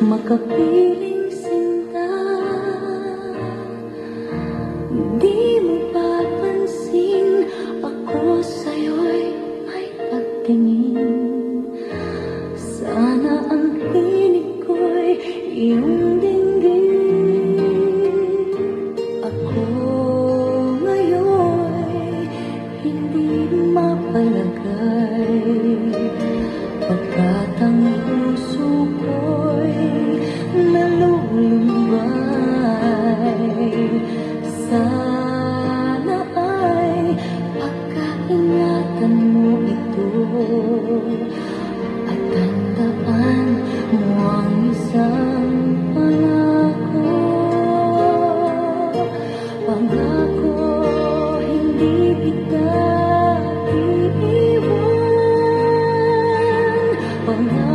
makapiling sinta. Di mo papansin, ako sa'yo'y may pagtingin. Sana ang tinig ko'y iyong dinggin. Ako ngayon'y hindi mapalagay, pagkat ang puso ko'y nalulumbay. Sana ay pagkaingatan mo ito at tandaan mo ang isang pangako. Pangako, hindi kita iiwan. Pangako,